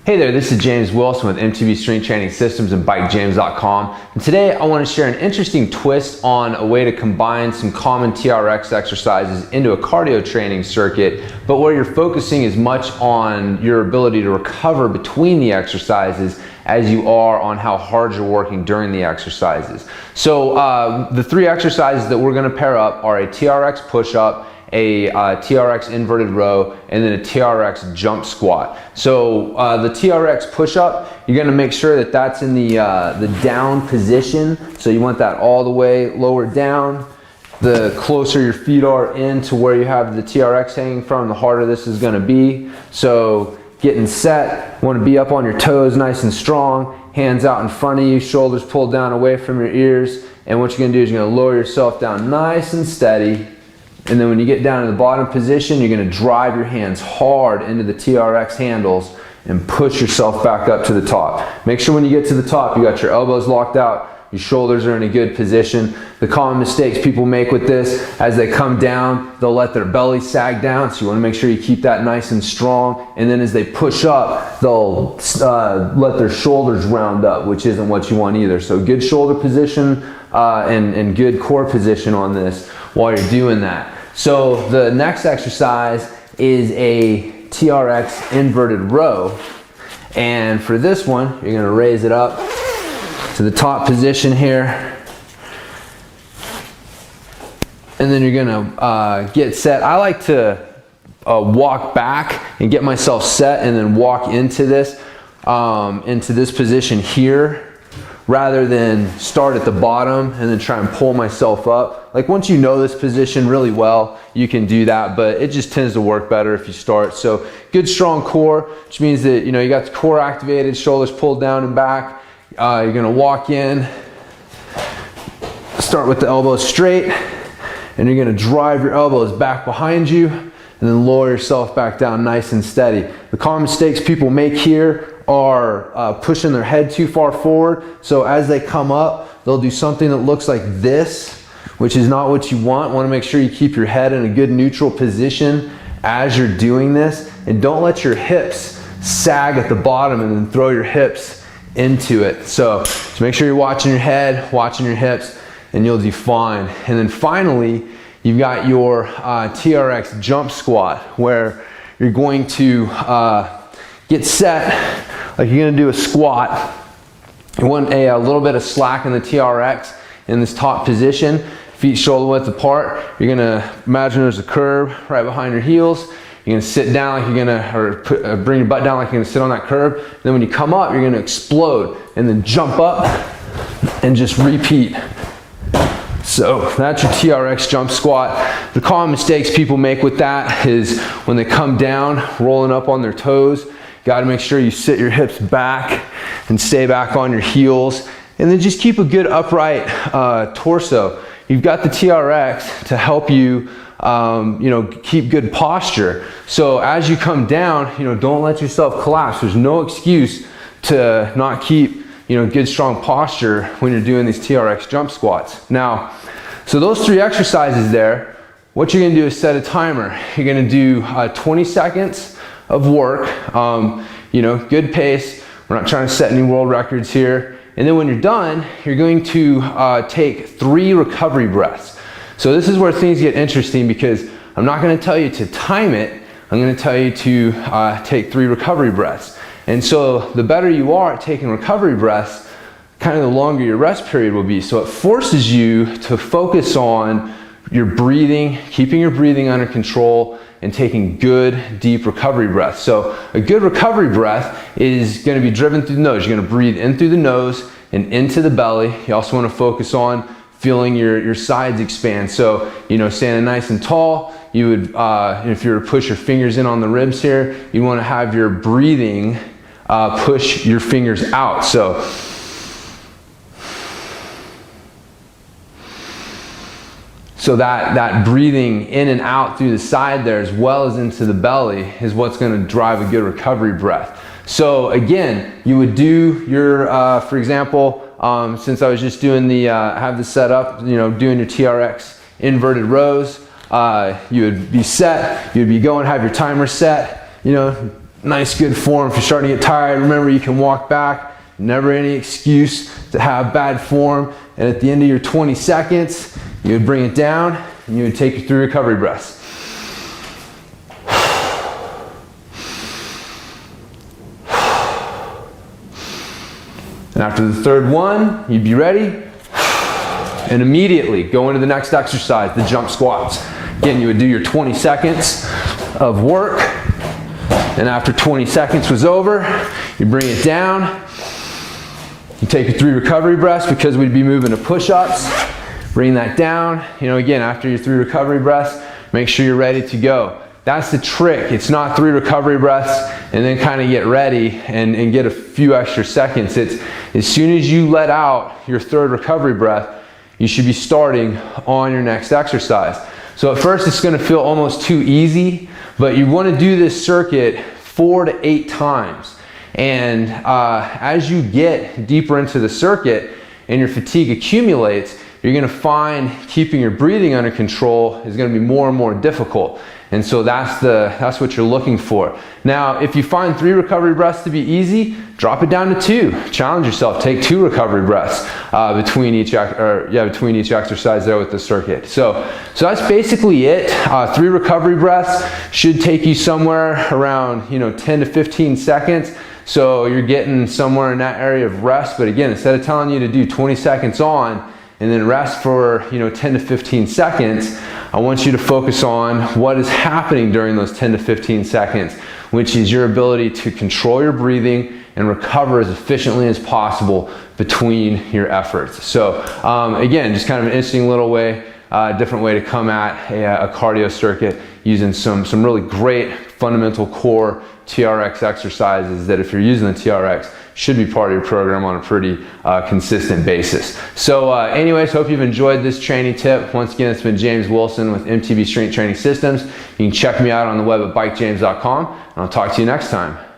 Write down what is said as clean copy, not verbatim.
Hey there, this is James Wilson with MTB Strength Training Systems and BikeJames.com. And today I want to share an interesting twist on a way to combine some common TRX exercises into a cardio training circuit, but where you're focusing as much on your ability to recover between the exercises as you are on how hard you're working during the exercises. So the three exercises that we're going to pair up are a TRX Pushup, a Trx Inverted Row, and then a Trx Jump Squat. So the Trx Pushup, you're going to make sure that that's in the down position. So you want that all the way lower down. The closer your feet are into where you have the TRX hanging from, the harder this is going to be. So getting set, want to be up on your toes nice and strong, hands out in front of you, shoulders pulled down away from your ears. And what you're going to do is you're going to lower yourself down nice and steady. And then when you get down to the bottom position, you're going to drive your hands hard into the TRX handles and push yourself back up to the top. Make sure when you get to the top, you got your elbows locked out, your shoulders are in a good position. The common mistakes people make with this, as they come down, they'll let their belly sag down, so you want to make sure you keep that nice and strong. And then as they push up, they'll let their shoulders round up, which isn't what you want either. So good shoulder position and good core position on this while you're doing that. So the next exercise is a TRX Inverted Row. And for this one, you're going to raise it up to the top position here. And then you're going to get set. I like to walk back and get myself set and then walk into this position here, rather than start at the bottom and then try and pull myself up. Like once you know this position really well, you can do that, but it just tends to work better if you start. So good strong core, which means that you got the core activated, shoulders pulled down and back. You're gonna walk in, start with the elbows straight, and you're gonna drive your elbows back behind you and then lower yourself back down nice and steady. The common mistakes people make here are pushing their head too far forward. So as they come up, they'll do something that looks like this, which is not what you want. Want to make sure you keep your head in a good neutral position as you're doing this, and don't let your hips sag at the bottom and then throw your hips into it. So just make sure you're watching your head, watching your hips, and you'll do fine. And then finally, you've got your TRX Jump Squat, where you're going to get set like you're going to do a squat. You want a little bit of slack in the TRX in this top position, feet shoulder width apart. You're going to imagine there's a curb right behind your heels. You're going to sit down like you're going to, bring your butt down like you're going to sit on that curb. Then when you come up, you're going to explode and then jump up and just repeat. So that's your TRX Jump Squat. The common mistakes people make with that is when they come down, rolling up on their toes. Got to make sure you sit your hips back and stay back on your heels, and then just keep a good upright torso. You've got the TRX to help you, keep good posture. So as you come down, don't let yourself collapse. There's no excuse to not keep, good strong posture when you're doing these TRX jump squats. Now, so those three exercises there, what you're going to do is set a timer. You're going to do 20 seconds of work, good pace. We're not trying to set any world records here. And then when you're done, you're going to take 3 recovery breaths. So this is where things get interesting, because I'm not going to tell you to time it. I'm going to tell you to take 3 recovery breaths. And so the better you are at taking recovery breaths, kind of the longer your rest period will be. So it forces you to focus on your breathing, keeping your breathing under control, and taking good, deep recovery breaths. So a good recovery breath is going to be driven through the nose. You're going to breathe in through the nose and into the belly. You also want to focus on feeling your sides expand. So, standing nice and tall, you would, if you were to push your fingers in on the ribs here, you want to have your breathing push your fingers out. So that breathing in and out through the side there, as well as into the belly, is what's going to drive a good recovery breath. So again, you would do your, for example, since I was just doing have this set up, doing your TRX inverted rows, you would be set, you'd be going, have your timer set, Nice good form. If you're starting to get tired, remember you can walk back. Never any excuse to have bad form. And at the end of your 20 seconds, you would bring it down and you would take your 3 recovery breaths. And after the third one, you'd be ready. And immediately go into the next exercise, the jump squats. Again, you would do your 20 seconds of work. And after 20 seconds was over, you bring it down. You take your 3 recovery breaths because we'd be moving to push-ups. Bring that down. You know, again, after your 3 recovery breaths, make sure you're ready to go. That's the trick. It's not 3 recovery breaths and then kind of get ready and get a few extra seconds. It's as soon as you let out your 3rd recovery breath, you should be starting on your next exercise. So at first it's going to feel almost too easy, but you want to do this circuit 4 to 8 times. And as you get deeper into the circuit and your fatigue accumulates, you're going to find keeping your breathing under control is going to be more and more difficult. And so that's what you're looking for. Now, if you find 3 recovery breaths to be easy, drop it down to 2. Challenge yourself. Take 2 recovery breaths between each exercise there with the circuit. So that's basically it. 3 recovery breaths should take you somewhere around 10 to 15 seconds. So you're getting somewhere in that area of rest. But again, instead of telling you to do 20 seconds on and then rest for 10 to 15 seconds, I want you to focus on what is happening during those 10 to 15 seconds, which is your ability to control your breathing and recover as efficiently as possible between your efforts. So again, just kind of an interesting little way, different way to come at a cardio circuit using some really great fundamental core TRX exercises that if you're using the TRX should be part of your program on a pretty consistent basis. So anyways, hope you've enjoyed this training tip. Once again, it's been James Wilson with MTB Strength Training Systems. You can check me out on the web at bikejames.com, and I'll talk to you next time.